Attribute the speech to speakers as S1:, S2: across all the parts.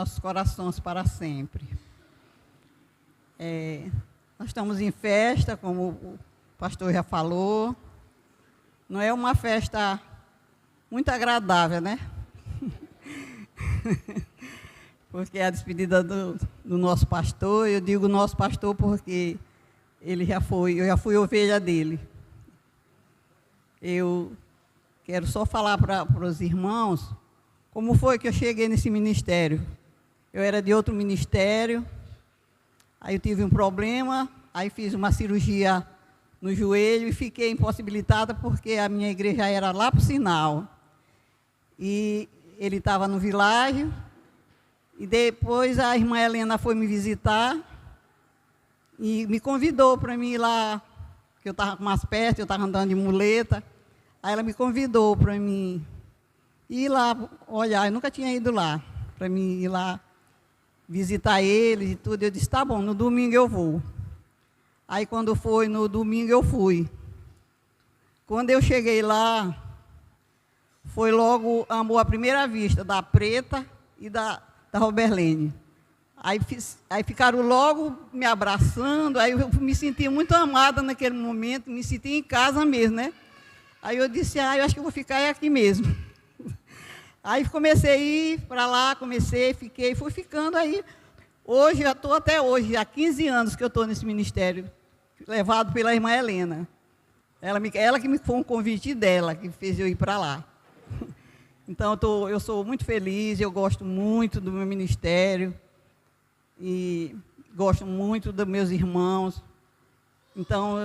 S1: nossos corações para sempre. Nós estamos em festa, como o pastor já falou. Não é uma festa muito agradável, né? Porque é a despedida do nosso pastor. Eu digo nosso pastor porque eu já fui ovelha dele. Eu quero só falar para os irmãos como foi que eu cheguei nesse ministério. Eu era de outro ministério, aí eu tive um problema, aí fiz uma cirurgia no joelho e fiquei impossibilitada porque a minha igreja era lá para o Sinal. E ele estava no Világio, e depois a irmã Helena foi me visitar e me convidou para mim ir lá, que eu estava com umas pernas, eu estava andando de muleta. Aí ela me convidou para mim ir lá olhar, eu nunca tinha ido lá, para mim ir lá visitar eles e tudo. Eu disse, tá bom, no domingo eu vou. Aí quando foi no domingo eu fui. Quando eu cheguei lá, foi logo amor à primeira vista, da Preta e da Roberlene. Aí ficaram logo me abraçando, aí eu me senti muito amada naquele momento, me senti em casa mesmo, né? Aí eu disse, eu acho que eu vou ficar aqui mesmo. Aí comecei a ir para lá, fui ficando aí. Hoje, já estou até hoje, há 15 anos que eu estou nesse ministério, levado pela irmã Helena. Ela que me foi um convite dela, que fez eu ir para lá. Então, eu sou muito feliz, eu gosto muito do meu ministério e gosto muito dos meus irmãos. Então,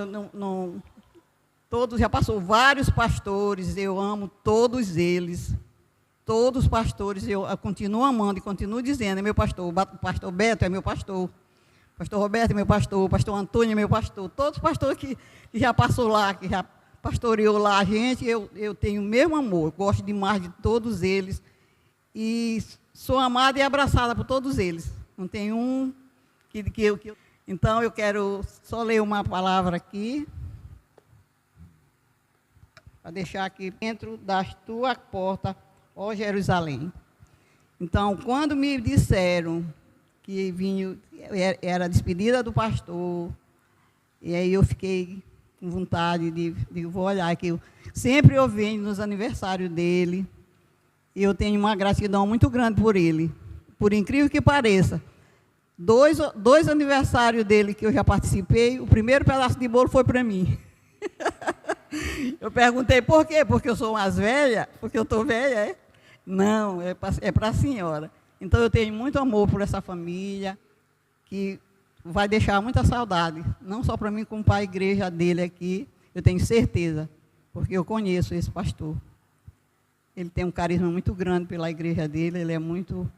S1: todos, já passou vários pastores, eu amo todos eles. Todos os pastores eu continuo amando e continuo dizendo, é meu pastor. O pastor Beto é meu pastor. O pastor Roberto é meu pastor. O pastor Antônio é meu pastor. Todos os pastores que já passou lá, que já pastoreou lá a gente, eu tenho o mesmo amor. Gosto demais de todos eles. E sou amada e abraçada por todos eles. Não tem um que eu... Então, eu quero só ler uma palavra aqui, para deixar aqui dentro das tuas portas, ó Jerusalém. Então, quando me disseram que era a despedida do pastor, e aí eu fiquei com vontade de vou olhar, que sempre eu venho nos aniversários dele, e eu tenho uma gratidão muito grande por ele. Por incrível que pareça, dois aniversários dele que eu já participei, o primeiro pedaço de bolo foi para mim. Eu perguntei por quê? Porque eu sou mais velha? Porque eu estou velha, é? Não, é para a senhora. Então, eu tenho muito amor por essa família, que vai deixar muita saudade, não só para mim, como para a igreja dele aqui, eu tenho certeza, porque eu conheço esse pastor. Ele tem um carisma muito grande pela igreja dele, ele é muito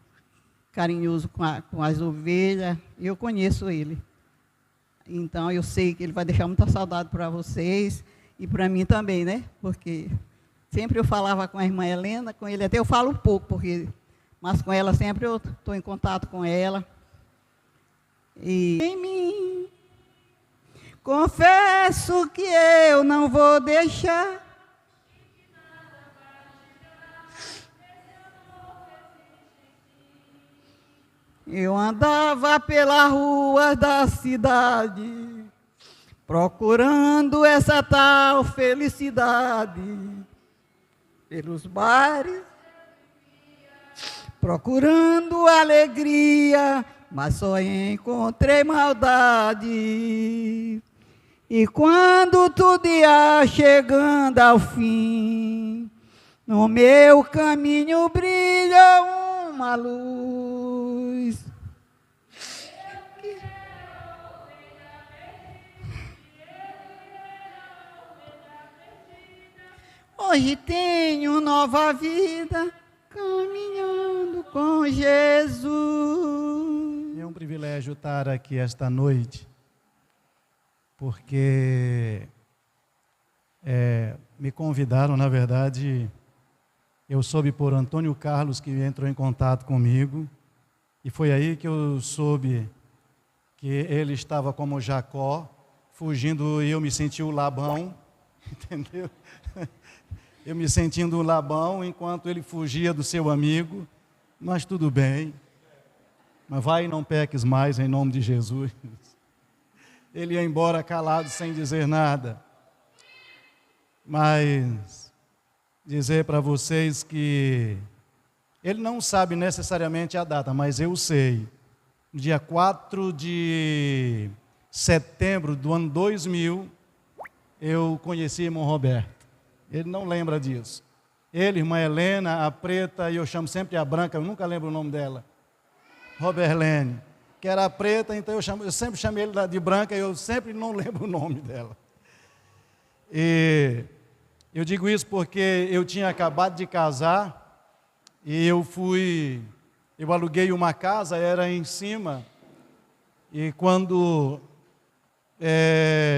S1: carinhoso com as ovelhas, e eu conheço ele. Então, eu sei que ele vai deixar muita saudade para vocês, e para mim também, né? Porque sempre eu falava com a irmã Helena, com ele até eu falo um pouco, mas com ela sempre eu estou em contato com ela. E em mim, confesso que eu não vou deixar eu andava pelas ruas da cidade, procurando essa tal felicidade, pelos bares, procurando alegria, mas só encontrei maldade. E quando tudo ia chegando ao fim, no meu caminho brilha uma luz. Hoje tenho nova vida, caminhando com Jesus.
S2: É um privilégio estar aqui esta noite, porque me convidaram, na verdade, eu soube por Antônio Carlos, que entrou em contato comigo, e foi aí que eu soube que ele estava como Jacó, fugindo, e eu me senti o Labão, entendeu? Eu me sentindo o Labão, enquanto ele fugia do seu amigo, mas tudo bem. mas vai e não peques mais em nome de Jesus. Ele ia embora calado, sem dizer nada. Mas dizer para vocês que ele não sabe necessariamente a data, mas eu sei. No dia 4 de setembro do ano 2000, eu conheci irmão Roberto. Ele não lembra disso. Ele, irmã Helena, a preta, e eu chamo sempre a branca, eu nunca lembro o nome dela. Roberlene, que era a preta, então eu sempre chamei ele de branca e eu sempre não lembro o nome dela. E eu digo isso porque eu tinha acabado de casar e eu aluguei uma casa, era em cima, e quando,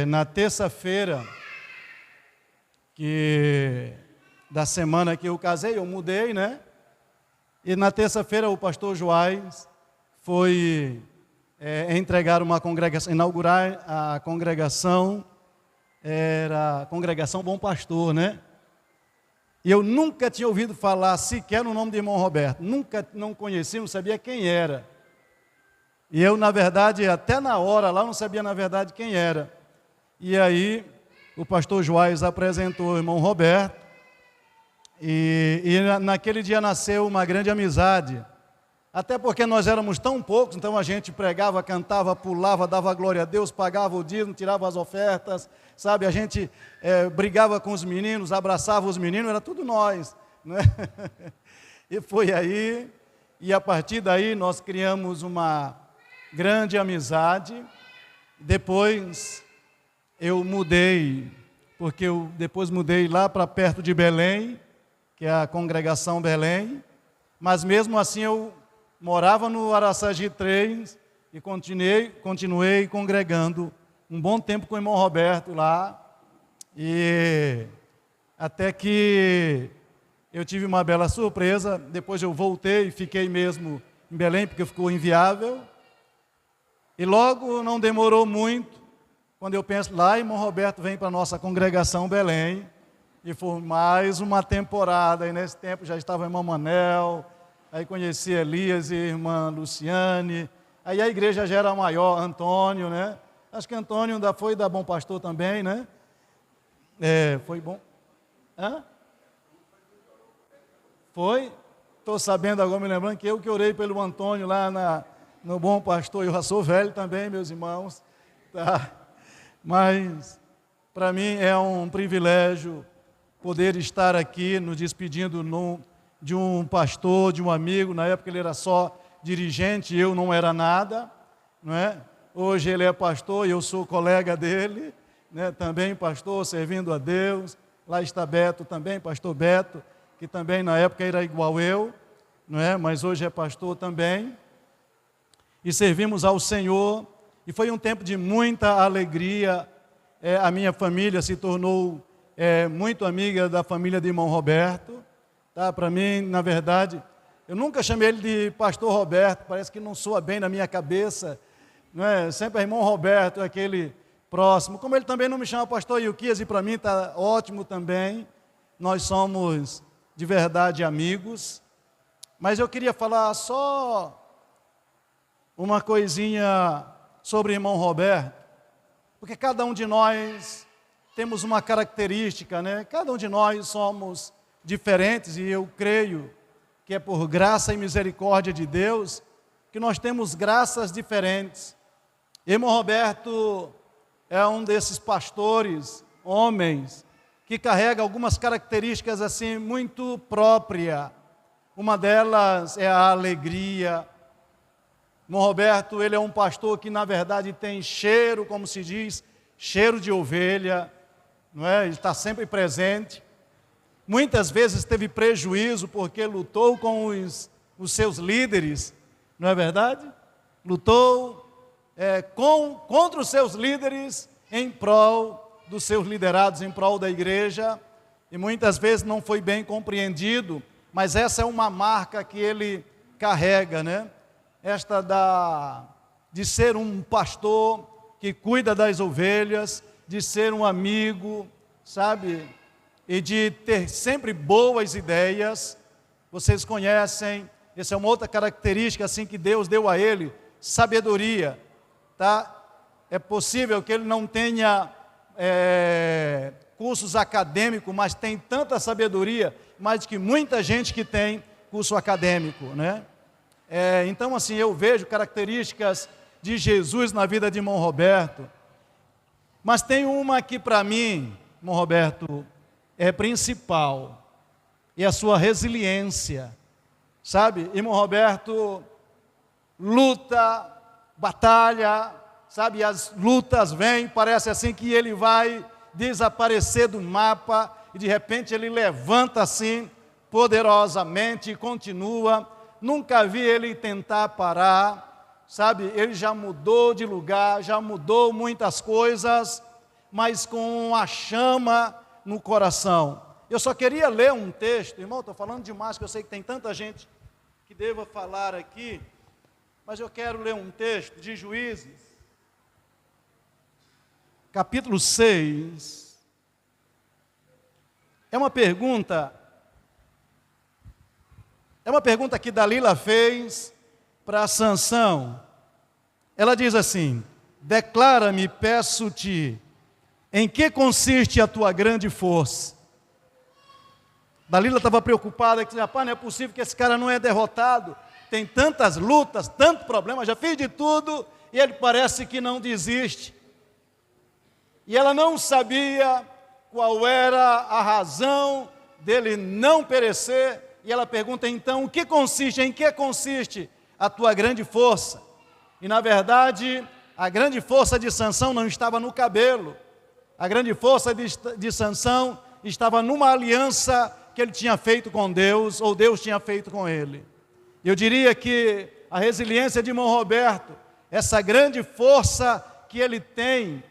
S2: na terça-feira, da semana que eu casei, eu mudei, né? E na terça-feira o pastor Joás foi entregar uma congregação, inaugurar a congregação, era a congregação Bom Pastor, né? E eu nunca tinha ouvido falar sequer no nome de irmão Roberto, nunca, não conhecia, não sabia quem era. E eu, na verdade, até na hora lá, não sabia na verdade quem era. E aí, o pastor Joás apresentou o irmão Roberto, e naquele dia nasceu uma grande amizade. Até porque nós éramos tão poucos, então a gente pregava, cantava, pulava, dava glória a Deus, pagava o dízimo, tirava as ofertas, sabe? A gente brigava com os meninos, abraçava os meninos, era tudo nós, né? E foi aí, e a partir daí nós criamos uma grande amizade. Depois eu mudei, porque eu depois mudei lá para perto de Belém, que é a congregação Belém, mas mesmo assim eu morava no Araçagi 3 e continuei congregando um bom tempo com o irmão Roberto lá, e até que eu tive uma bela surpresa. Depois eu voltei e fiquei mesmo em Belém, porque ficou inviável, e logo não demorou muito, quando eu penso lá, irmão Roberto vem para a nossa congregação Belém, e foi mais uma temporada, e nesse tempo já estava o irmão Manel, aí conheci Elias e a irmã Luciane, aí a igreja já era maior, Antônio, né? Acho que Antônio ainda foi da Bom Pastor também, né? Foi bom. Hã? Foi? Estou sabendo agora, me lembrando que eu que orei pelo Antônio lá no Bom Pastor, eu já sou velho também, meus irmãos, tá? Mas para mim é um privilégio poder estar aqui nos despedindo de um pastor, de um amigo. Na época ele era só dirigente, eu não era nada, não é? Hoje ele é pastor e eu sou colega dele, né? Também pastor, servindo a Deus. Lá está Beto também, pastor Beto, que também na época era igual eu, não é? Mas hoje é pastor também. E servimos ao Senhor, e foi um tempo de muita alegria. A minha família se tornou muito amiga da família de irmão Roberto. Tá? Para mim, na verdade, eu nunca chamei ele de pastor Roberto, parece que não soa bem na minha cabeça, não é? Sempre é irmão Roberto, aquele próximo. Como ele também não me chama pastor Ilquias, e para mim está ótimo também. Nós somos de verdade amigos. Mas eu queria falar só uma coisinha sobre o irmão Roberto, porque cada um de nós temos uma característica, né? Cada um de nós somos diferentes, e eu creio que é por graça e misericórdia de Deus que nós temos graças diferentes. Irmão Roberto é um desses pastores, homens, que carrega algumas características assim muito próprias. Uma delas é a alegria. Irmão Roberto, ele é um pastor que na verdade tem cheiro, como se diz, cheiro de ovelha, não é? Ele está sempre presente. Muitas vezes teve prejuízo porque lutou com os seus líderes, não é verdade? Lutou contra os seus líderes em prol dos seus liderados, em prol da igreja, e muitas vezes não foi bem compreendido, mas essa é uma marca que ele carrega, né? De ser um pastor que cuida das ovelhas, de ser um amigo, sabe? E de ter sempre boas ideias. Vocês conhecem Essa é uma outra característica assim que Deus deu a ele, sabedoria, tá? É possível que ele não tenha cursos acadêmicos, mas tem tanta sabedoria, mais que muita gente que tem curso acadêmico, né? Então, assim, eu vejo características de Jesus na vida de irmão Roberto, mas tem uma que para mim, irmão Roberto, é principal, e a sua resiliência, sabe? Irmão Roberto luta, batalha, sabe? E as lutas vêm, parece assim que ele vai desaparecer do mapa, e de repente ele levanta assim, poderosamente, e continua. Nunca vi ele tentar parar, sabe? Ele já mudou de lugar, já mudou muitas coisas, mas com a chama no coração. Eu só queria ler um texto, irmão, estou falando demais, que eu sei que tem tanta gente que deva falar aqui, mas eu quero ler um texto de Juízes, capítulo 6. É uma pergunta que Dalila fez para Sansão. Ela diz assim: declara-me, peço-te, em que consiste a tua grande força? Dalila estava preocupada, que rapaz, não é possível que esse cara não é derrotado, tem tantas lutas, tanto problema, já fez de tudo, e ele parece que não desiste. E ela não sabia qual era a razão dele não perecer, e ela pergunta então, em que consiste a tua grande força? E na verdade, a grande força de Sansão não estava no cabelo, a grande força de Sansão estava numa aliança que ele tinha feito com Deus, ou Deus tinha feito com ele. Eu diria que a resiliência de irmão Roberto, essa grande força que ele tem,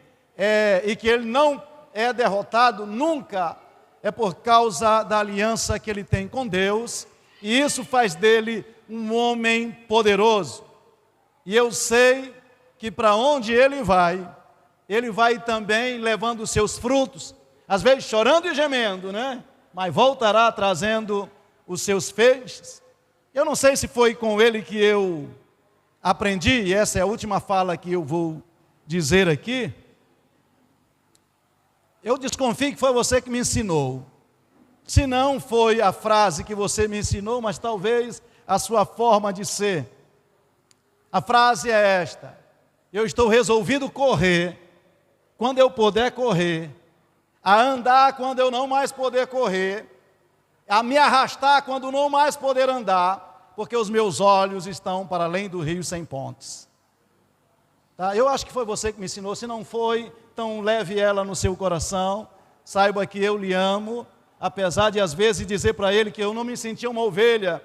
S2: e que ele não é derrotado nunca, é por causa da aliança que ele tem com Deus, e isso faz dele um homem poderoso. E eu sei que para onde ele vai também levando os seus frutos, às vezes chorando e gemendo, né? Mas voltará trazendo os seus feixes. Eu não sei se foi com ele que eu aprendi, e essa é a última fala que eu vou dizer aqui. Eu desconfio que foi você que me ensinou. Se não foi a frase que você me ensinou, mas talvez a sua forma de ser. A frase é esta: eu estou resolvido correr quando eu puder correr, a andar quando eu não mais poder correr, a me arrastar quando não mais poder andar, porque os meus olhos estão para além do rio sem pontes. Tá? Eu acho que foi você que me ensinou. Se não foi, então leve ela no seu coração, saiba que eu lhe amo, apesar de às vezes dizer para ele que eu não me sentia uma ovelha.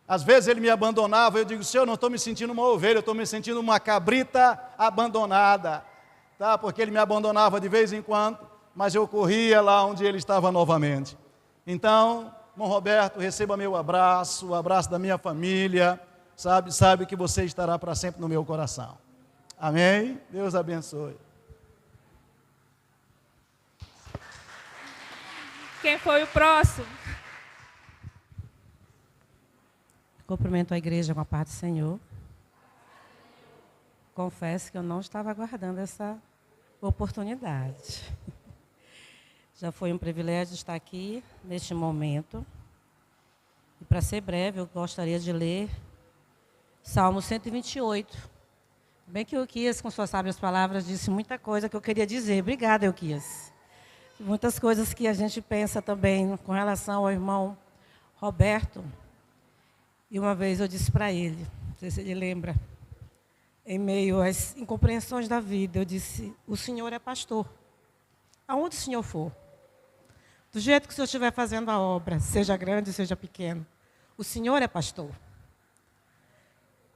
S2: Às vezes ele me abandonava, eu digo: Senhor, eu não estou me sentindo uma ovelha, eu estou me sentindo uma cabrita abandonada, tá? Porque ele me abandonava de vez em quando, mas eu corria lá onde ele estava novamente. Então, irmão Roberto, receba meu abraço, o abraço da minha família, sabe que você estará para sempre no meu coração. Amém? Deus abençoe.
S3: Quem foi o próximo?
S4: Cumprimento a igreja com a paz do Senhor. Confesso que eu não estava aguardando essa oportunidade. Já foi um privilégio estar aqui neste momento. E para ser breve, eu gostaria de ler Salmo 128. Bem que o Euquias, com suas sábias palavras, disse muita coisa que eu queria dizer. Obrigada, Euquias. Muitas coisas que a gente pensa também com relação ao irmão Roberto. E uma vez eu disse para ele, não sei se ele lembra, em meio às incompreensões da vida, eu disse: o Senhor é pastor. Aonde o Senhor for, do jeito que o Senhor estiver fazendo a obra, seja grande, seja pequeno, o Senhor é pastor.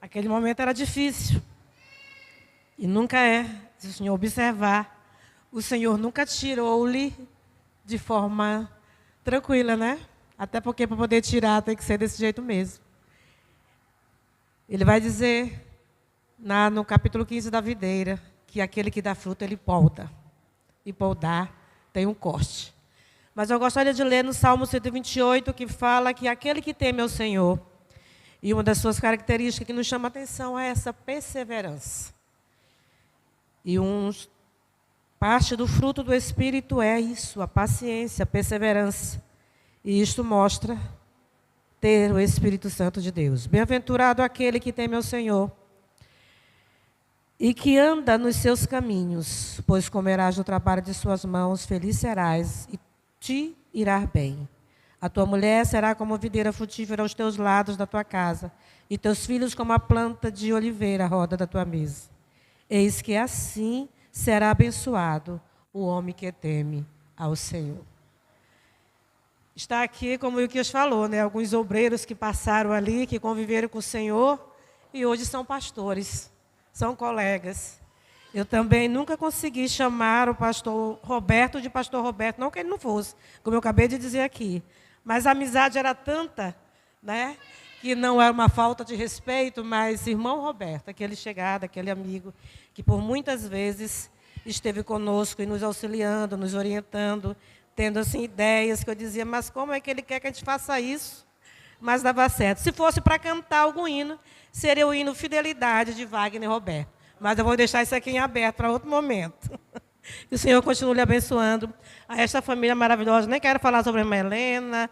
S4: Aquele momento era difícil. E nunca é, se o Senhor observar, o Senhor nunca tirou-lhe de forma tranquila, né? Até porque para poder tirar tem que ser desse jeito mesmo. Ele vai dizer, no capítulo 15 da videira, que aquele que dá fruto, ele poda. E podar tem um corte. Mas eu gostaria de ler no Salmo 128, que fala que aquele que teme ao Senhor E uma das suas características que nos chama a atenção é essa perseverança. E parte do fruto do Espírito é isso, a paciência, a perseverança. E isto mostra ter o Espírito Santo de Deus. Bem-aventurado aquele que teme ao Senhor e que anda nos seus caminhos, pois comerás do trabalho de suas mãos, feliz serás e te irá bem. A tua mulher será como videira frutífera aos teus lados da tua casa, e teus filhos como a planta de oliveira à roda da tua mesa. Eis que assim será abençoado o homem que teme ao Senhor. Está aqui, como o Ilquias falou, né? Alguns obreiros que passaram ali, que conviveram com o Senhor, e hoje são pastores, são colegas. Eu também nunca consegui chamar o pastor Roberto de pastor Roberto, não que ele não fosse, como eu acabei de dizer aqui. Mas a amizade era tanta, né, que não era uma falta de respeito, mas irmão Roberto, aquele chegado, aquele amigo, que por muitas vezes esteve conosco e nos auxiliando, nos orientando, tendo assim ideias que eu dizia, mas como é que ele quer que a gente faça isso? Mas dava certo. Se fosse para cantar algum hino, seria o hino Fidelidade de Wagner Roberto. Mas eu vou deixar isso aqui em aberto para outro momento. Que o Senhor continue lhe abençoando a esta família maravilhosa. Nem quero falar sobre a irmã Helena.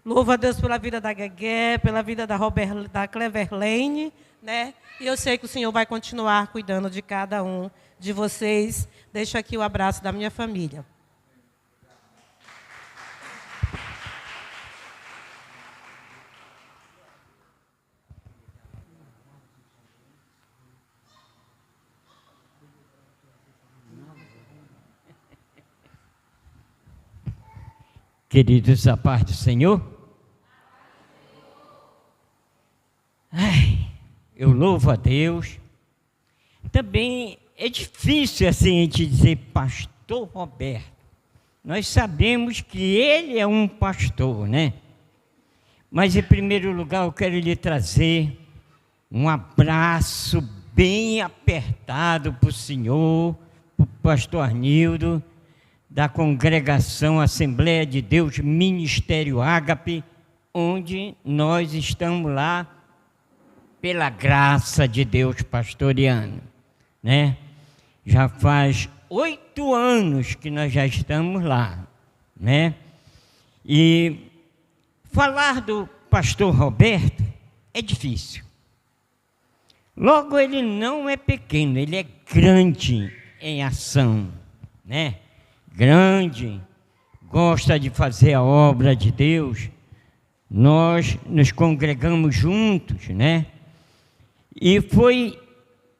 S4: Louvo a Deus pela vida da Guegué, pela vida da Cleverlane, né? E eu sei que o Senhor vai continuar cuidando de cada um de vocês. Deixo aqui o abraço da minha família.
S5: Queridos, a paz do Senhor. Eu louvo a Deus. Também é difícil assim a gente dizer pastor Roberto. Nós sabemos que ele é um pastor, né? Mas em primeiro lugar eu quero lhe trazer um abraço bem apertado para o senhor, para o pastor Arnildo, da congregação Assembleia de Deus Ministério Ágape, onde nós estamos lá pela graça de Deus pastoreando, né? Já faz 8 anos que nós já estamos lá, né? E falar do pastor Roberto é difícil. Logo, ele não é pequeno, ele é grande em ação, né? Grande, gosta de fazer a obra de Deus. Nós nos congregamos juntos, né? E foi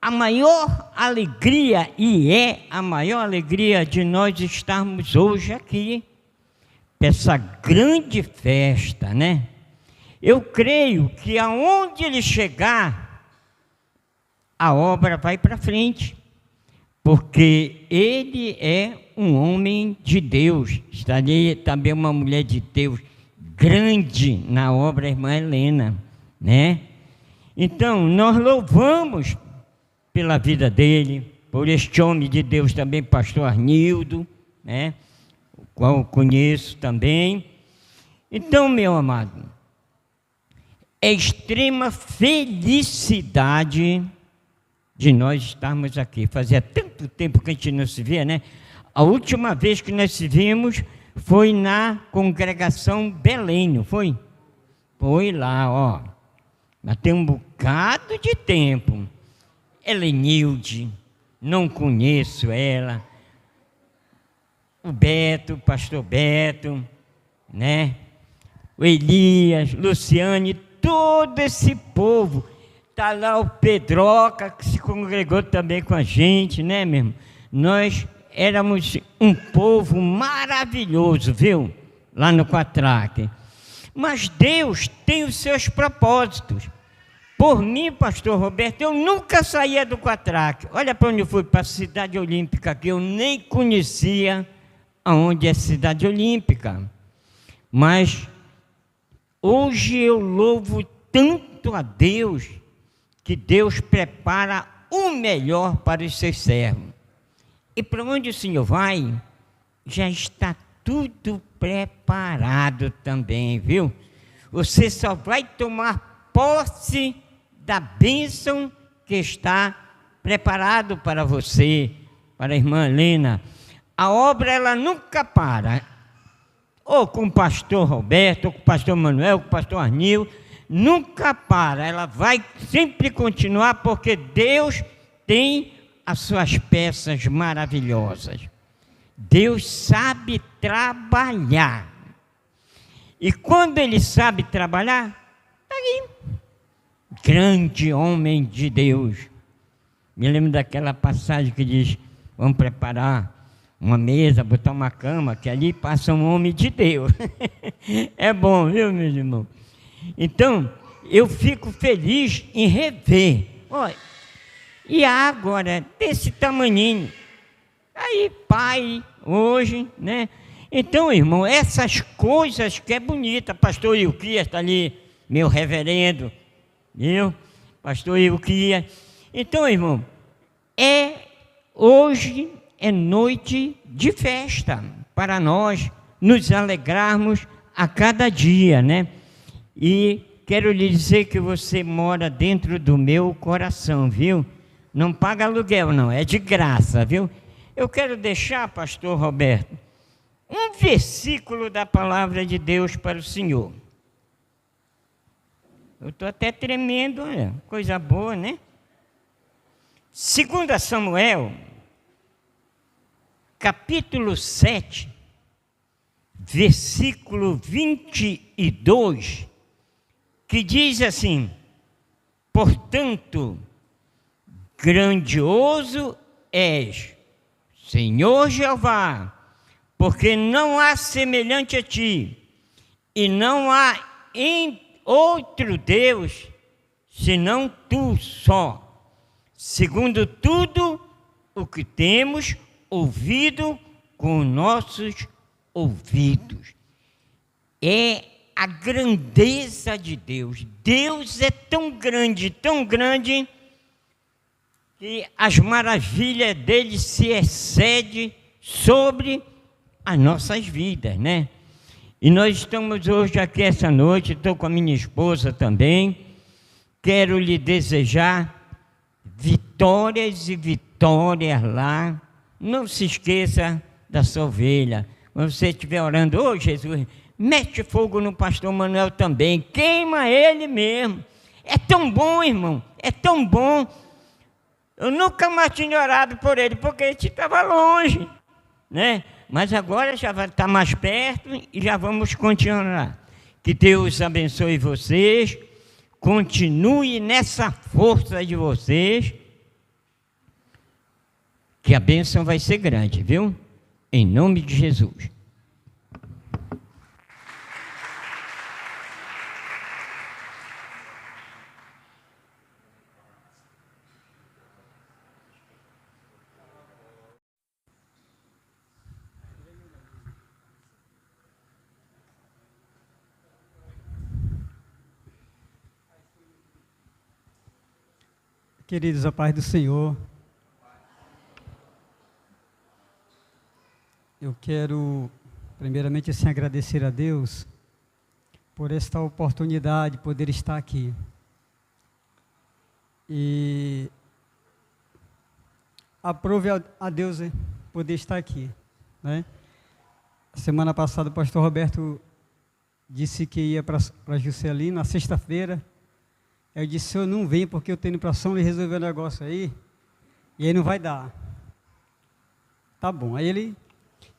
S5: a maior alegria, e é a maior alegria de nós estarmos hoje aqui, essa grande festa, né? Eu creio que aonde ele chegar, a obra vai para frente, porque ele é um homem de Deus, está ali também uma mulher de Deus, grande na obra, a irmã Helena, né? Então, nós louvamos pela vida dele, por este homem de Deus também, pastor Arnildo, né? O qual eu conheço também. Então, meu amado, é extrema felicidade de nós estarmos aqui. Fazia tanto tempo que a gente não se via, né? A última vez que nós se vimos foi na congregação Belém, não foi? Foi lá, ó. Mas tem um bocado de tempo. Helenilde, não conheço ela. O Beto, o pastor Beto, né? O Elias, Luciane, todo esse povo. Está lá o Pedroca, que se congregou também com a gente, né, meu irmão? Nós éramos um povo maravilhoso, viu? Lá no Quatraque. Mas Deus tem os seus propósitos. Por mim, pastor Roberto, eu nunca saía do Quatraque. Olha para onde eu fui, para a Cidade Olímpica, que eu nem conhecia aonde é a Cidade Olímpica. Mas hoje eu louvo tanto a Deus, que Deus prepara o melhor para os seus servos. E para onde o senhor vai, já está tudo preparado também, viu? Você só vai tomar posse da bênção que está preparado para você, para a irmã Helena. A obra, ela nunca para. Ou com o pastor Roberto, ou com o pastor Manuel, com o pastor Arnil, nunca para. Ela vai sempre continuar, porque Deus tem as suas peças maravilhosas. Deus sabe trabalhar. E quando Ele sabe trabalhar, está aí. Grande homem de Deus. Me lembro daquela passagem que diz, vamos preparar uma mesa, botar uma cama, que ali passa um homem de Deus. É bom, viu, meus irmãos? Então, eu fico feliz em rever. Olha, e a água era desse tamaninho. Aí, pai, hoje, né? Então, irmão, essas coisas que é bonita. Pastor Ilquias está ali, meu reverendo, viu? Pastor Ilquias. Então, irmão, hoje é noite de festa para nós nos alegrarmos a cada dia, né? E quero lhe dizer que você mora dentro do meu coração, viu? Não paga aluguel, não, é de graça, viu? Eu quero deixar, pastor Roberto, um versículo da palavra de Deus para o senhor. Eu estou até tremendo, coisa boa, né? 2 Samuel, capítulo 7, versículo 22, que diz assim: portanto, grandioso és, Senhor Jeová, porque não há semelhante a ti, e não há em outro Deus, senão tu só, segundo tudo o que temos ouvido com nossos ouvidos. É a grandeza de Deus. Deus é tão grande, que as maravilhas dele se excedem sobre as nossas vidas, né? E nós estamos hoje aqui essa noite, estou com a minha esposa também. Quero lhe desejar vitórias e vitórias lá. Não se esqueça da sua ovelha. Quando você estiver orando, ô Jesus, mete fogo no pastor Manuel também, queima ele mesmo. É tão bom, irmão, é tão bom. Eu nunca mais tinha orado por ele, porque ele estava longe, né? Mas agora já vai estar mais perto e já vamos continuar. Que Deus abençoe vocês, continue nessa força de vocês, que a bênção vai ser grande, viu? Em nome de Jesus.
S6: Queridos, a paz do Senhor. Eu quero, primeiramente, assim, agradecer a Deus por esta oportunidade de poder estar aqui. E aprove a Deus poder estar aqui, né? Semana passada o pastor Roberto disse que ia para Juscelino na sexta-feira. Eu disse, eu não venho porque eu tenho para São Luís resolver um negócio aí, e aí não vai dar. Tá bom, aí ele,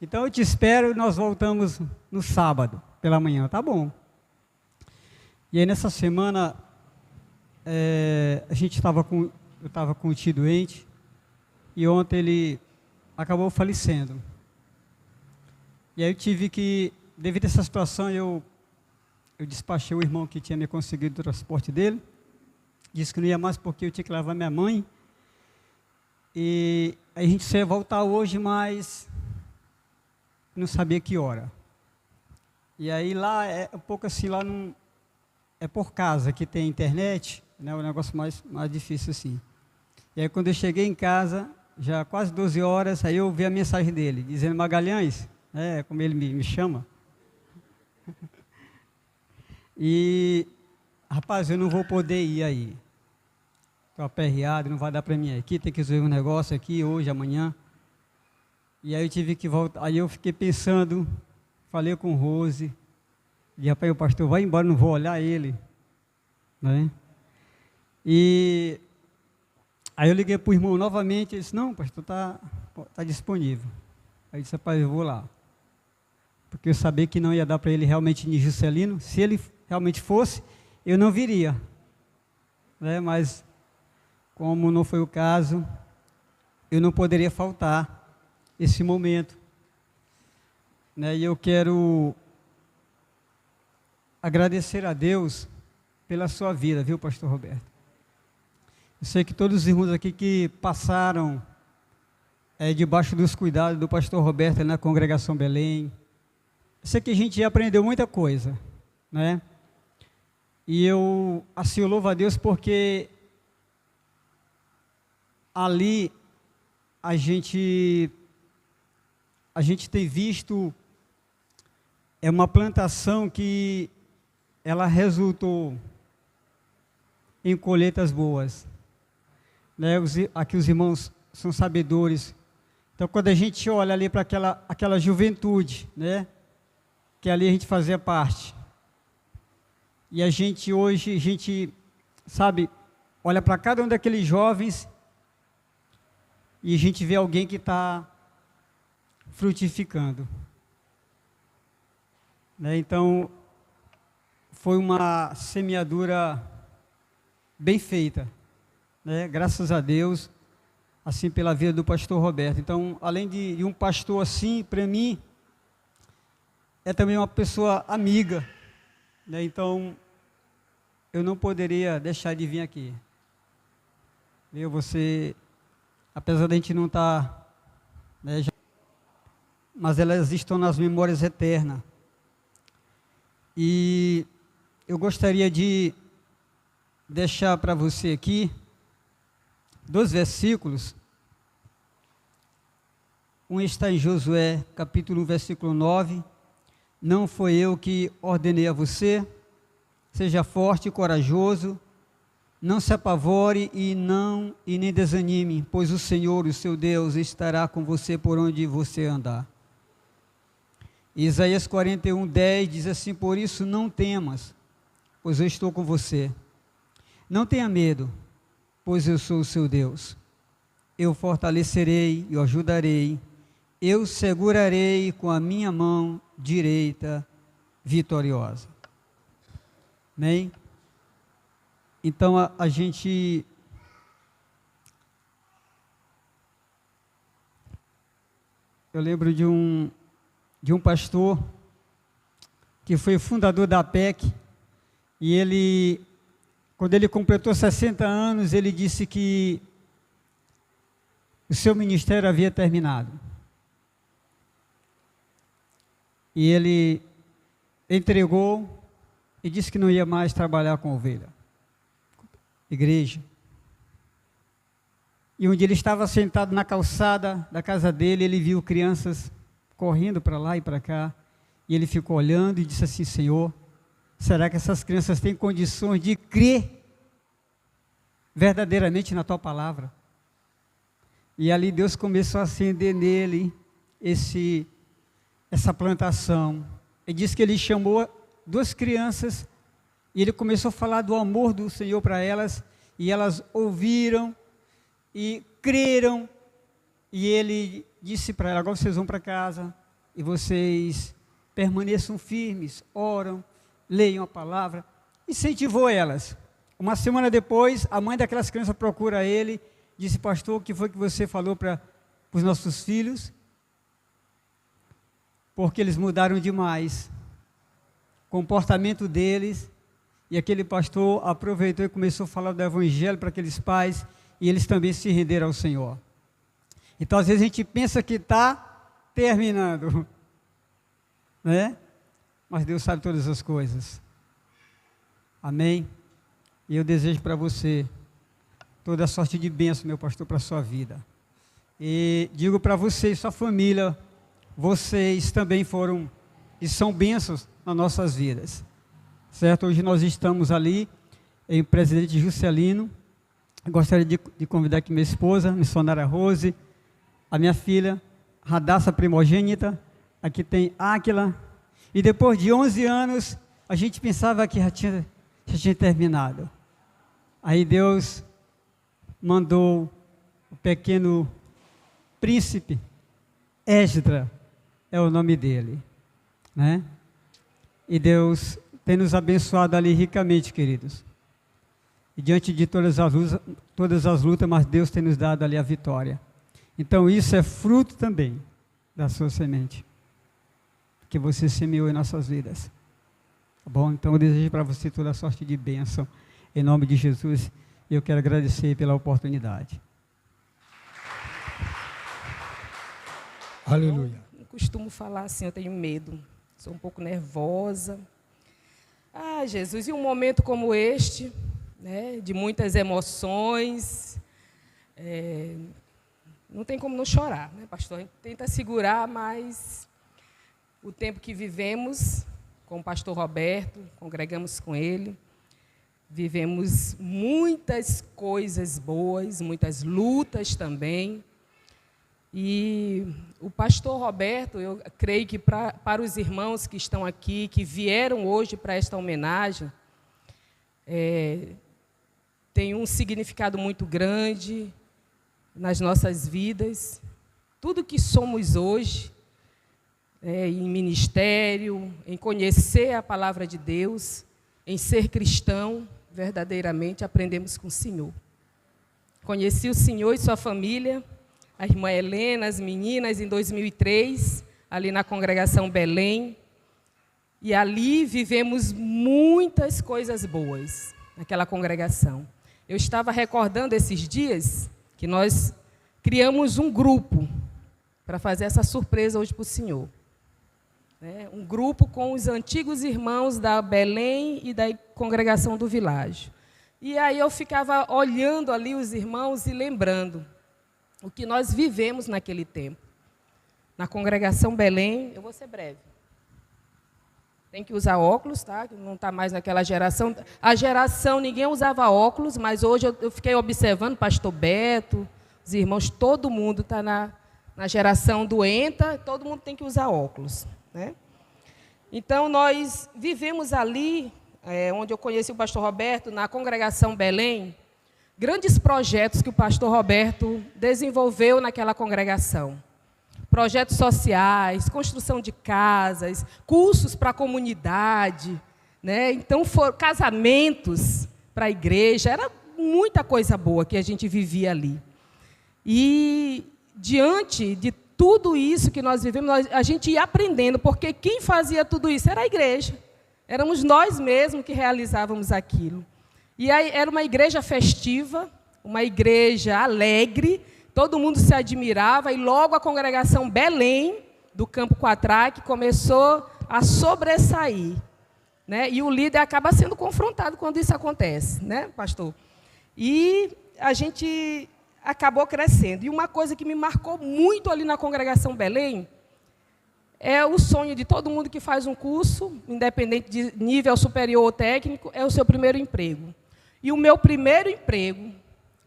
S6: então eu te espero e nós voltamos no sábado, pela manhã, tá bom. E aí nessa semana, eu estava com o tio doente, e ontem ele acabou falecendo. E aí eu tive que, devido a essa situação, eu despachei o irmão que tinha me conseguido o transporte dele, disse que não ia mais porque eu tinha que levar minha mãe. E a gente ia voltar hoje, mas não sabia que hora. E aí lá é um pouco assim, lá não é por casa que tem internet, né, o negócio mais difícil assim. E aí quando eu cheguei em casa, já quase 12 horas, aí eu vi a mensagem dele, dizendo, Magalhães, como ele me chama. E rapaz, eu não vou poder ir aí. Estou aperreado, não vai dar para mim aqui, tem que resolver um negócio aqui hoje, amanhã. E aí eu tive que voltar, aí eu fiquei pensando, falei com o Rose, e rapaz, o pastor vai embora, não vou olhar ele, né? E aí eu liguei para o irmão novamente, ele disse, não, pastor, tá disponível. Aí eu disse, rapaz, eu vou lá. Porque eu sabia que não ia dar para ele realmente ir em Juscelino, se ele realmente fosse, eu não viria, né? Mas como não foi o caso, eu não poderia faltar esse momento, né? E eu quero agradecer a Deus pela sua vida, viu, pastor Roberto? Eu sei que todos os irmãos aqui que passaram debaixo dos cuidados do pastor Roberto na congregação Belém, eu sei que a gente aprendeu muita coisa, né? E eu louvo a Deus porque ali a gente tem visto uma plantação que ela resultou em colheitas boas, né? Aqui os irmãos são sabedores. Então, quando a gente olha ali para aquela juventude, né, que ali a gente fazia parte, e a gente hoje, sabe, olha para cada um daqueles jovens e a gente vê alguém que está frutificando, né? Então, foi uma semeadura bem feita, né? Graças a Deus, assim, pela vida do pastor Roberto. Então, além de um pastor assim, para mim, é também uma pessoa amiga, né? Então, eu não poderia deixar de vir aqui. Você, apesar de a gente não estar, né, mas elas estão nas memórias eternas. E eu gostaria de deixar para você aqui 2 versículos. Um está em Josué, capítulo 1, versículo 9. Não foi eu que ordenei a você, seja forte e corajoso, não se apavore e nem desanime, pois o Senhor, o seu Deus, estará com você por onde você andar. Isaías 41, 10 diz assim, por isso não temas, pois eu estou com você. Não tenha medo, pois eu sou o seu Deus. Eu fortalecerei e o ajudarei, eu segurarei com a minha mão direita vitoriosa. Amém? Então a gente eu lembro de um pastor que foi fundador da APEC, e ele, quando ele completou 60 anos, ele disse que o seu ministério havia terminado. E ele entregou e disse que não ia mais trabalhar com ovelha, igreja. E um dia ele estava sentado na calçada da casa dele, ele viu crianças correndo para lá e para cá, e ele ficou olhando e disse assim, Senhor, será que essas crianças têm condições de crer verdadeiramente na Tua palavra? E ali Deus começou a acender nele essa plantação. Ele disse que ele chamou 2 crianças e ele começou a falar do amor do Senhor para elas, e elas ouviram e creram, e ele disse para elas, agora vocês vão para casa e vocês permaneçam firmes, oram, leiam a palavra. Incentivou elas. Uma semana depois, a mãe daquelas crianças procura ele, disse, pastor, o que foi que você falou para os nossos filhos? Porque eles mudaram demais o comportamento deles, e aquele pastor aproveitou e começou a falar do evangelho para aqueles pais, e eles também se renderam ao Senhor. Então, às vezes a gente pensa que está terminando, né? Mas Deus sabe todas as coisas. Amém? E eu desejo para você toda a sorte de bênção, meu pastor, para a sua vida. E digo para você e sua família, vocês também foram e são bênçãos nas nossas vidas, certo? Hoje nós estamos ali em presidente Juscelino. Eu gostaria de convidar aqui minha esposa, missionária Rose, a minha filha, Radassa primogênita, aqui tem Áquila. E depois de 11 anos, a gente pensava que já tinha terminado. Aí Deus mandou o pequeno príncipe, Esdra, é o nome dele, né? E Deus tem nos abençoado ali ricamente, queridos. E diante de todas as lutas, mas Deus tem nos dado ali a vitória. Então isso é fruto também da sua semente, que você semeou em nossas vidas. Tá bom? Então eu desejo para você toda a sorte de bênção, em nome de Jesus, e eu quero agradecer pela oportunidade.
S7: Aleluia.
S8: Eu não costumo falar assim, eu tenho medo, sou um pouco nervosa. Ah, Jesus, e um momento como este, né, de muitas emoções, não tem como não chorar, né, pastor? A gente tenta segurar, mas o tempo que vivemos com o pastor Roberto, congregamos com ele, vivemos muitas coisas boas, muitas lutas também. E o pastor Roberto, eu creio que para os irmãos que estão aqui, que vieram hoje para esta homenagem, tem um significado muito grande nas nossas vidas. Tudo que somos hoje, em ministério, em conhecer a palavra de Deus, em ser cristão, verdadeiramente aprendemos com o Senhor. Conheci o Senhor e sua família, a irmã Helena, as meninas, em 2003, ali na congregação Belém. E ali vivemos muitas coisas boas, naquela congregação. Eu estava recordando esses dias que nós criamos um grupo para fazer essa surpresa hoje para o Senhor. Um grupo com os antigos irmãos da Belém e da congregação do Világio. E aí eu ficava olhando ali os irmãos e lembrando o que nós vivemos naquele tempo. Na congregação Belém, eu vou ser breve. Tem que usar óculos, tá? Não está mais naquela geração. A geração, ninguém usava óculos, mas hoje eu fiquei observando, pastor Beto, os irmãos, todo mundo está na geração doenta, todo mundo tem que usar óculos, né? Então, nós vivemos ali, onde eu conheci o pastor Roberto, na congregação Belém, grandes projetos que o pastor Roberto desenvolveu naquela congregação. Projetos sociais, construção de casas, cursos para a comunidade, né? Então, foram casamentos para a igreja, era muita coisa boa que a gente vivia ali. E, diante de tudo isso que nós vivemos, a gente ia aprendendo, porque quem fazia tudo isso era a igreja. Éramos nós mesmos que realizávamos aquilo. E aí era uma igreja festiva, uma igreja alegre, todo mundo se admirava, e logo a congregação Belém, do Campo Quatraque, começou a sobressair, né? E o líder acaba sendo confrontado quando isso acontece, né, pastor? E a gente acabou crescendo. E uma coisa que me marcou muito ali na congregação Belém é o sonho de todo mundo que faz um curso, independente de nível superior ou técnico, é o seu primeiro emprego. E o meu primeiro emprego,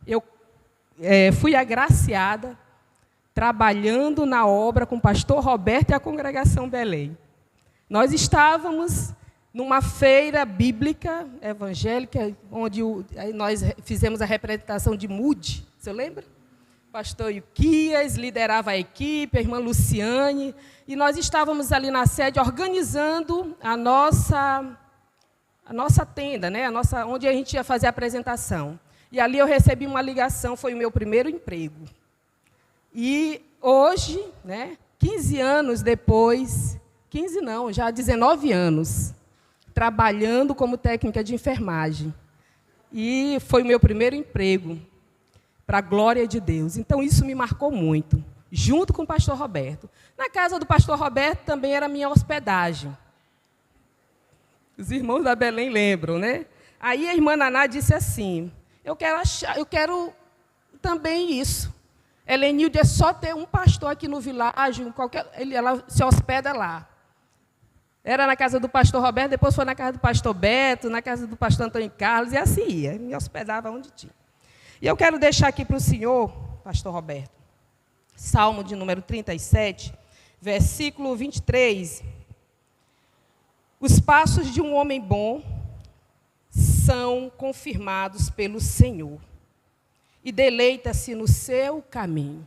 S8: eu fui agraciada trabalhando na obra com o pastor Roberto e a congregação Belém. Nós estávamos numa feira bíblica, evangélica, onde nós fizemos a representação de Moody, você lembra? O pastor Yuquias liderava a equipe, a irmã Luciane, e nós estávamos ali na sede organizando a nossa tenda, né? Onde a gente ia fazer a apresentação. E ali eu recebi uma ligação, foi o meu primeiro emprego. E hoje, né, 15 anos depois, 15 não, já 19 anos, trabalhando como técnica de enfermagem. E foi o meu primeiro emprego, para a glória de Deus. Então, isso me marcou muito, junto com o pastor Roberto. Na casa do pastor Roberto também era minha hospedagem. Os irmãos da Belém lembram, né? Aí a irmã Naná disse assim, eu quero também isso. Helenilde, é só ter um pastor aqui no Világio, ela se hospeda lá. Era na casa do pastor Roberto, depois foi na casa do pastor Beto, na casa do pastor Antônio Carlos, e assim ia. Me hospedava onde tinha. E eu quero deixar aqui para o senhor, pastor Roberto, Salmo de número 37, versículo 23. Os passos de um homem bom são confirmados pelo Senhor, e deleita-se no seu caminho.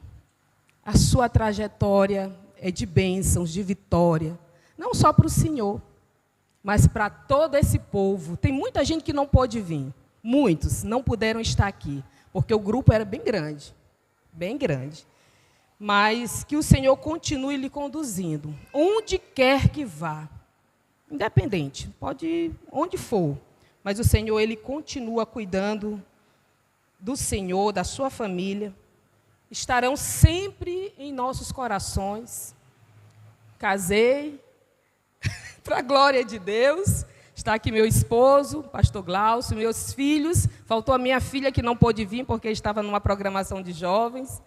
S8: A sua trajetória é de bênçãos, de vitória, não só para o Senhor, mas para todo esse povo. Tem muita gente que não pôde vir, muitos não puderam estar aqui, porque o grupo era bem grande, mas que o Senhor continue lhe conduzindo, onde quer que vá, independente, pode ir onde for, mas o Senhor, Ele continua cuidando do Senhor, da sua família, estarão sempre em nossos corações. Casei, para a glória de Deus, está aqui meu esposo, pastor Glaucio, meus filhos, faltou a minha filha que não pôde vir porque estava numa programação de jovens.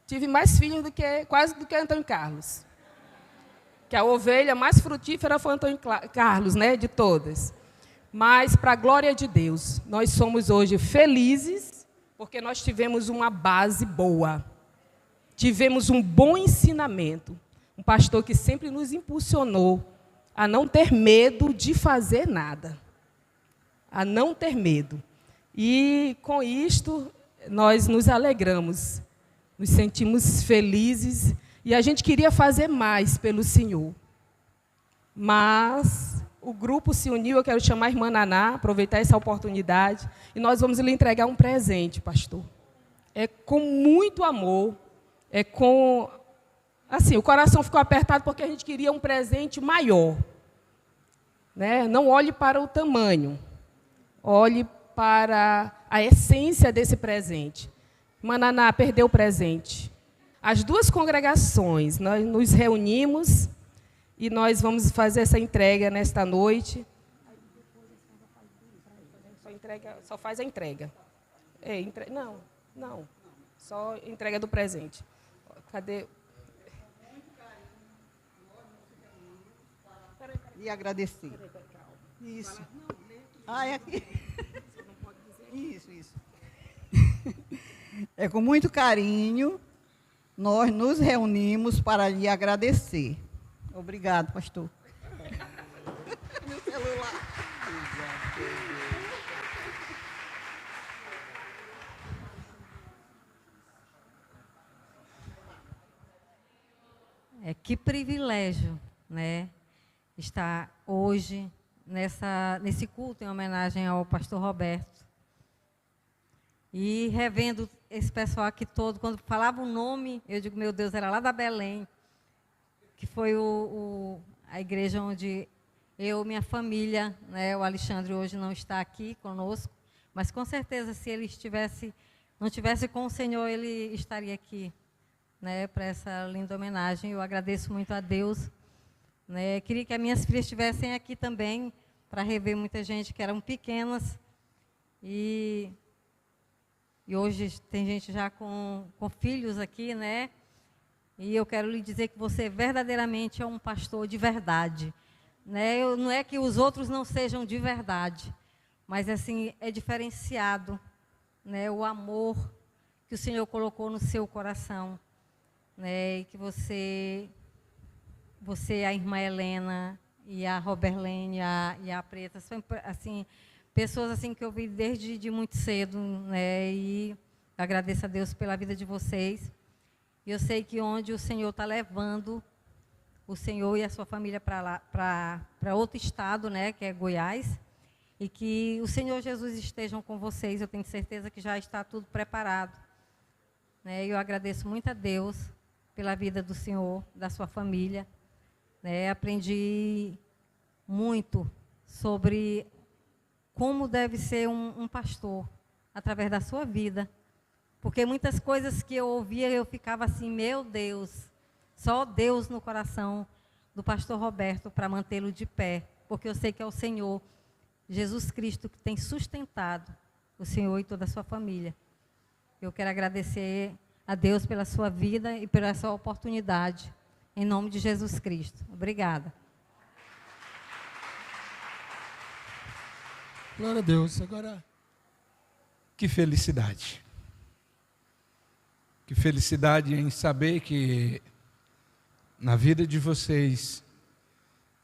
S8: Tive mais filhos quase do que Antônio Carlos, que a ovelha mais frutífera foi Antônio Carlos, né, de todas. Mas, para a glória de Deus, nós somos hoje felizes, porque nós tivemos uma base boa, tivemos um bom ensinamento, um pastor que sempre nos impulsionou a não ter medo de fazer nada, a não ter medo. E, com isto, nós nos alegramos, nos sentimos felizes, e a gente queria fazer mais pelo Senhor. Mas o grupo se uniu, eu quero chamar a irmã Naná, aproveitar essa oportunidade, e nós vamos lhe entregar um presente, pastor. É com muito amor, é com... Assim, o coração ficou apertado porque a gente queria um presente maior. Né? Não olhe para o tamanho, olhe para a essência desse presente. Irmã Naná, perdeu o presente. As duas congregações, nós nos reunimos e nós vamos fazer essa entrega nesta noite. Só faz a entrega. Não. Só entrega do presente. Cadê?
S1: E agradecer. Isso. É aqui. Isso. É com muito carinho, nós nos reunimos para lhe agradecer. Obrigado, pastor. Meu celular.
S7: Que privilégio, né, estar hoje nesse culto em homenagem ao pastor Roberto. E revendo esse pessoal aqui todo, quando falava o nome, eu digo, meu Deus, era lá da Belém, que foi a igreja onde eu, minha família, né, o Alexandre hoje não está aqui conosco, mas com certeza se ele não tivesse com o Senhor, ele estaria aqui, né, para essa linda homenagem. Eu agradeço muito a Deus. Né, queria que as minhas filhas estivessem aqui também, para rever muita gente que eram pequenas. E hoje tem gente já com filhos aqui, né? E eu quero lhe dizer que você verdadeiramente é um pastor de verdade. Né? Não é que os outros não sejam de verdade, mas assim, é diferenciado, né, o amor que o Senhor colocou no seu coração. Né, e que você, a irmã Helena e a Roberlene e a Preta, são assim, pessoas assim, que eu vi desde muito cedo, né, e agradeço a Deus pela vida de vocês. E eu sei que onde o Senhor está levando o Senhor e a sua família para outro estado, né, que é Goiás, e que o Senhor Jesus estejam com vocês. Eu tenho certeza que já está tudo preparado. Né, e eu agradeço muito a Deus pela vida do Senhor, da sua família. Né, aprendi muito sobre como deve ser um pastor, através da sua vida. Porque muitas coisas que eu ouvia, eu ficava assim, meu Deus, só Deus no coração do pastor Roberto para mantê-lo de pé. Porque eu sei que é o Senhor, Jesus Cristo, que tem sustentado o Senhor e toda a sua família. Eu quero agradecer a Deus pela sua vida e pela sua oportunidade. Em nome de Jesus Cristo. Obrigada.
S9: Glória a Deus. Agora, que felicidade. Que felicidade em saber que na vida de vocês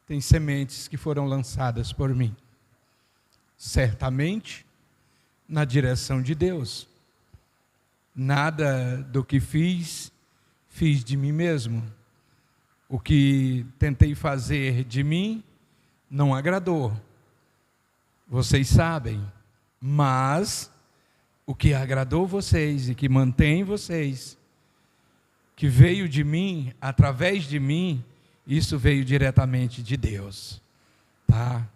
S9: tem sementes que foram lançadas por mim. Certamente na direção de Deus. Nada do que fiz de mim mesmo. O que tentei fazer de mim não agradou. Vocês sabem, mas o que agradou vocês e que mantém vocês, que veio de mim, através de mim, isso veio diretamente de Deus. Tá?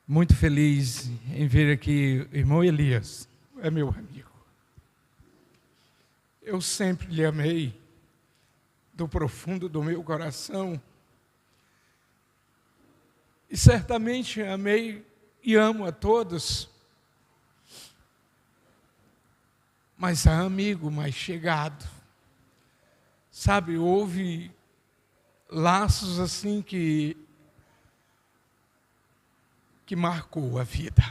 S9: Muito feliz em ver aqui o irmão Elias, é meu amigo. Eu sempre lhe amei, do profundo do meu coração, e certamente amei e amo a todos, mas há amigo mais chegado. Sabe, houve laços assim que marcou a vida.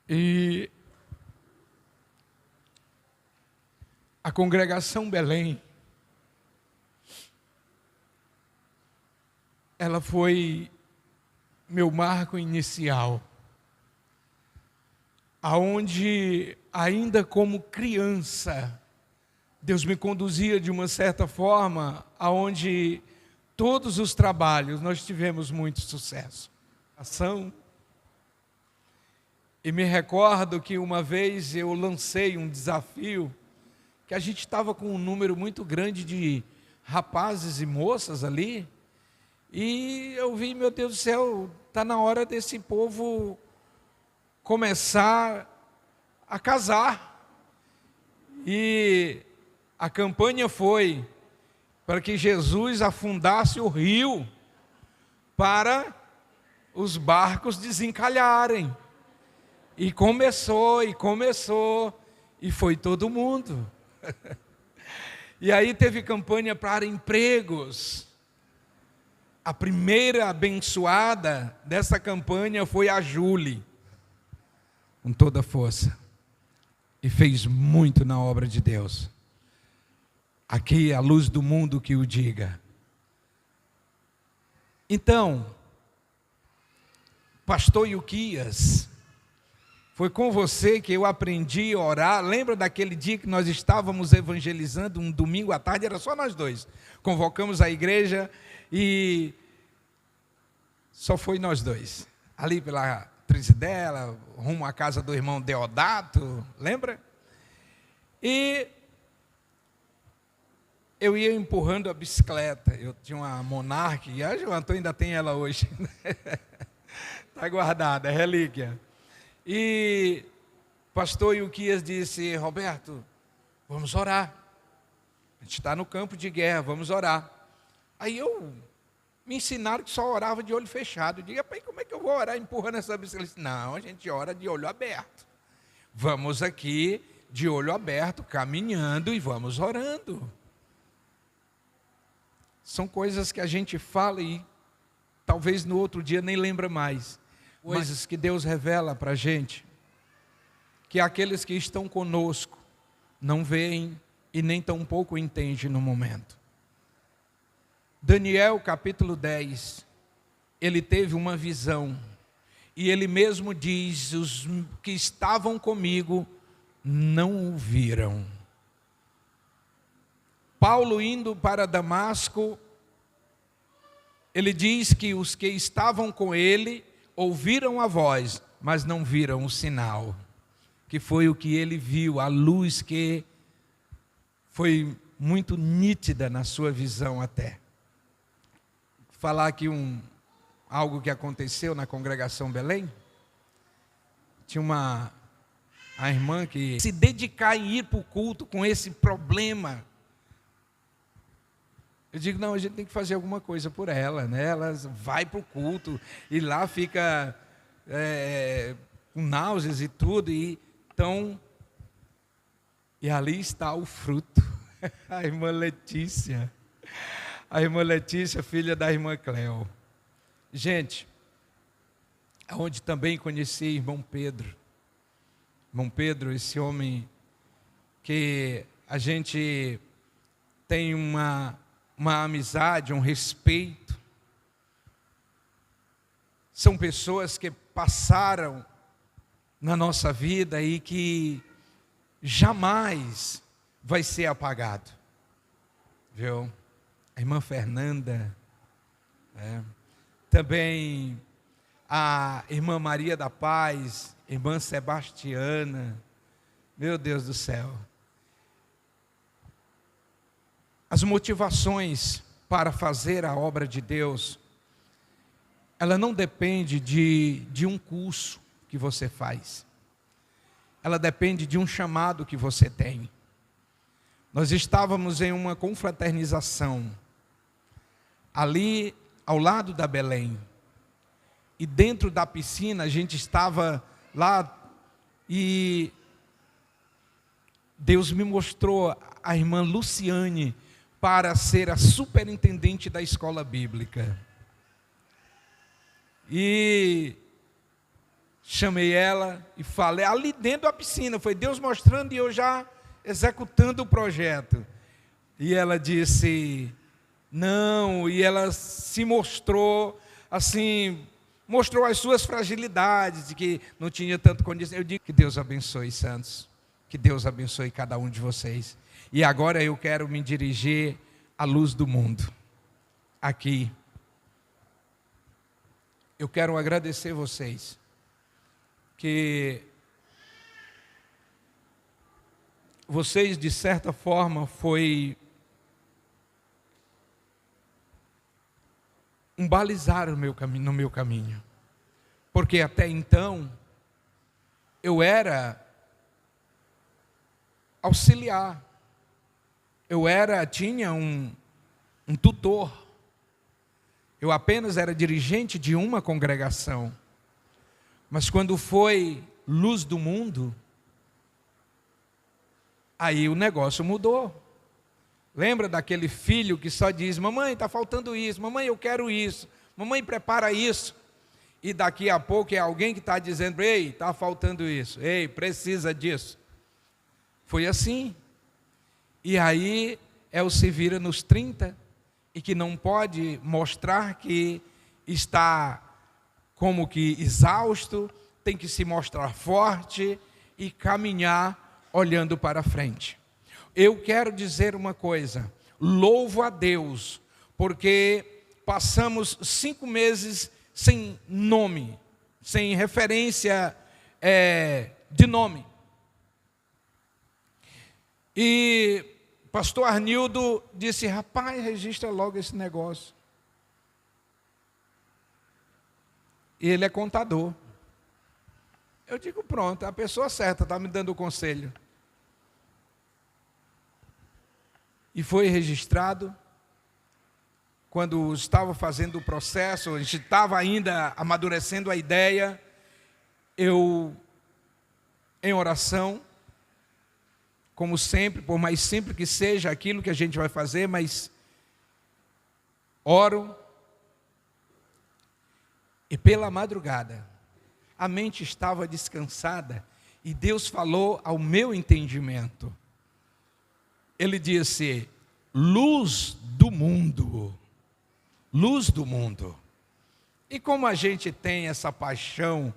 S9: E a congregação Belém, ela foi meu marco inicial, aonde ainda como criança, Deus me conduzia de uma certa forma, aonde todos os trabalhos nós tivemos muito sucesso. E me recordo que uma vez eu lancei um desafio, que a gente estava com um número muito grande de rapazes e moças ali, e eu vi, meu Deus do céu, está na hora desse povo começar a casar. E a campanha foi para que Jesus afundasse o rio para os barcos desencalharem. E começou, e foi todo mundo. E aí teve campanha para empregos. A primeira abençoada dessa campanha foi a Júlia, com toda a força, e fez muito na obra de Deus. Aqui a luz do mundo que o diga. Então, pastor Ilquias, foi com você que eu aprendi a orar. Lembra daquele dia que nós estávamos evangelizando, um domingo à tarde, era só nós dois. Convocamos a igreja e só foi nós dois. Ali pela Trizidela, rumo à casa do irmão Deodato, lembra? E eu ia empurrando a bicicleta. Eu tinha uma Monarch, e o Antônio ainda tem ela hoje. Está guardada, é relíquia. E o pastor Ilquias disse: Roberto, vamos orar. A gente está no campo de guerra, vamos orar. Aí me ensinaram que só orava de olho fechado. Eu digo: como é que eu vou orar empurrando essa bicicleta? Disse, não, a gente ora de olho aberto. Vamos aqui de olho aberto, caminhando e vamos orando. São coisas que a gente fala e talvez no outro dia nem lembra mais. Coisas que Deus revela para a gente, que aqueles que estão conosco não veem e nem tampouco entendem no momento. Daniel capítulo 10, ele teve uma visão, e ele mesmo diz: os que estavam comigo não o viram. Paulo indo para Damasco, ele diz que os que estavam com ele ouviram a voz, mas não viram o sinal, que foi o que ele viu, a luz que foi muito nítida na sua visão até. Falar aqui algo que aconteceu na congregação Belém. Tinha a irmã que se dedicar em ir para o culto com esse problema. Eu digo, não, a gente tem que fazer alguma coisa por ela, né? Ela vai para o culto e lá fica com náuseas e tudo. E ali está o fruto. A irmã Letícia, filha da irmã Cleo. Gente, onde também conheci irmão Pedro. Irmão Pedro, esse homem que a gente tem uma amizade, um respeito. São pessoas que passaram na nossa vida e que jamais vai ser apagado. Viu? A irmã Fernanda, também a irmã Maria da Paz, irmã Sebastiana, meu Deus do céu. As motivações para fazer a obra de Deus, ela não depende de um curso que você faz. Ela depende de um chamado que você tem. Nós estávamos em uma confraternização, ali ao lado da Belém. E dentro da piscina, a gente estava lá e Deus me mostrou a irmã Luciane para ser a superintendente da escola bíblica. E chamei ela e falei, ali dentro da piscina, foi Deus mostrando e eu já executando o projeto. E ela disse, não, e ela se mostrou, assim, mostrou as suas fragilidades, de que não tinha tanto condição. Eu digo que Deus abençoe, santos, que Deus abençoe cada um de vocês. E agora eu quero me dirigir à luz do mundo, aqui. Eu quero agradecer vocês, que vocês, de certa forma, foi um balizar no meu caminho. Porque até então, eu era auxiliar. Tinha um tutor. Eu apenas era dirigente de uma congregação. Mas quando foi luz do mundo, aí o negócio mudou. Lembra daquele filho que só diz, mamãe, está faltando isso, mamãe, eu quero isso, mamãe, prepara isso. E daqui a pouco é alguém que está dizendo, ei, está faltando isso, ei, precisa disso. Foi assim. E aí é o se vira nos 30, e que não pode mostrar que está como que exausto, tem que se mostrar forte e caminhar olhando para frente. Eu quero dizer uma coisa, louvo a Deus, porque passamos 5 meses sem nome, sem referência de nome. E pastor Arnildo disse, rapaz, registra logo esse negócio. E ele é contador. Eu digo, pronto, a pessoa certa está me dando o conselho. E foi registrado. Quando estava fazendo o processo, a gente estava ainda amadurecendo a ideia, eu, em oração, como sempre, por mais simples que seja aquilo que a gente vai fazer, mas oro, e pela madrugada, a mente estava descansada, e Deus falou ao meu entendimento. Ele disse, luz do mundo, luz do mundo. E como a gente tem essa paixão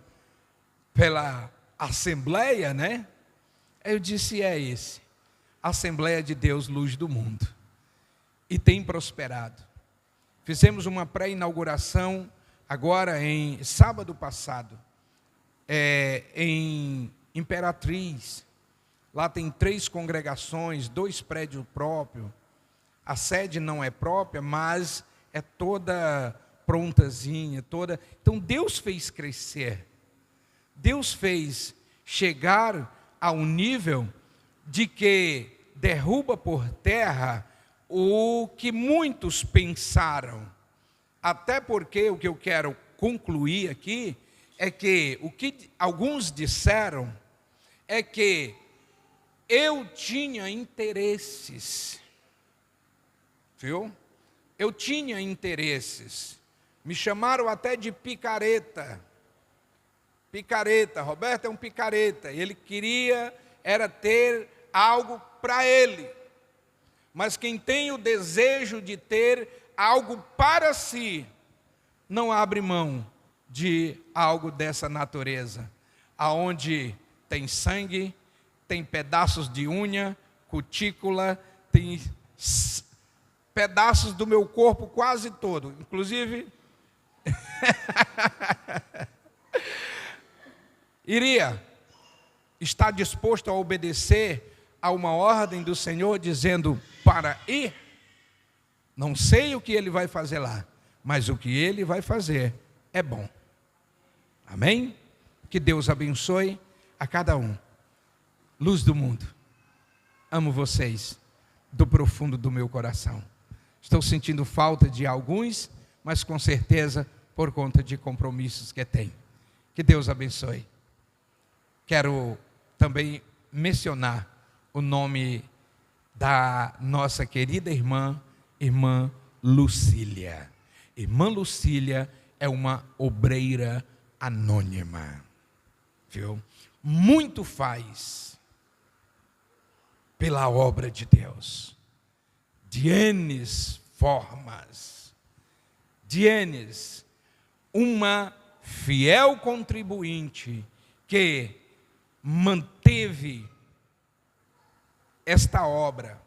S9: pela Assembleia, né? Eu disse, é esse, Assembleia de Deus, luz do mundo. E tem prosperado. Fizemos uma pré-inauguração agora em sábado passado, em Imperatriz. Lá tem 3 congregações, 2 prédios próprios. A sede não é própria, mas é toda prontazinha, toda. Então Deus fez crescer. Deus fez chegar a um nível de que derruba por terra o que muitos pensaram. Até porque o que eu quero concluir aqui é que o que alguns disseram é que eu tinha interesses, viu? Eu tinha interesses, me chamaram até de picareta, Picareta, Roberto é um picareta. Ele queria era ter algo para ele. Mas quem tem o desejo de ter algo para si, não abre mão de algo dessa natureza, aonde tem sangue, tem pedaços de unha, cutícula, tem pedaços do meu corpo quase todo, inclusive iria estar disposto a obedecer a uma ordem do Senhor dizendo para ir? Não sei o que ele vai fazer lá, mas o que ele vai fazer é bom. Amém? Que Deus abençoe a cada um. Luz do mundo, amo vocês do profundo do meu coração. Estou sentindo falta de alguns, mas com certeza por conta de compromissos que tenho. Que Deus abençoe. Quero também mencionar o nome da nossa querida irmã Lucília. Irmã Lucília é uma obreira anônima, viu? Muito faz pela obra de Deus, de N formas, de N, uma fiel contribuinte que manteve esta obra,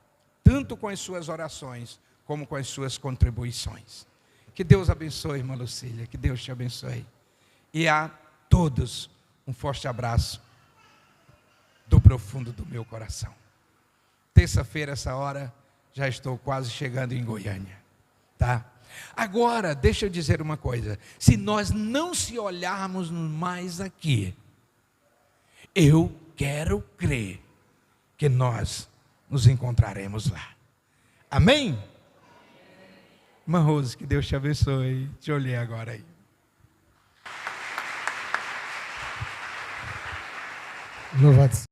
S9: tanto com as suas orações, como com as suas contribuições. Que Deus abençoe, irmã Lucília, que Deus te abençoe. E a todos, um forte abraço, do profundo do meu coração. Terça-feira, essa hora, já estou quase chegando em Goiânia, tá? Agora, deixa eu dizer uma coisa, se nós não se olharmos mais aqui, eu quero crer que nós nos encontraremos lá. Amém? Irmã Rose, que Deus te abençoe. Te olhei agora aí.
S10: Louvado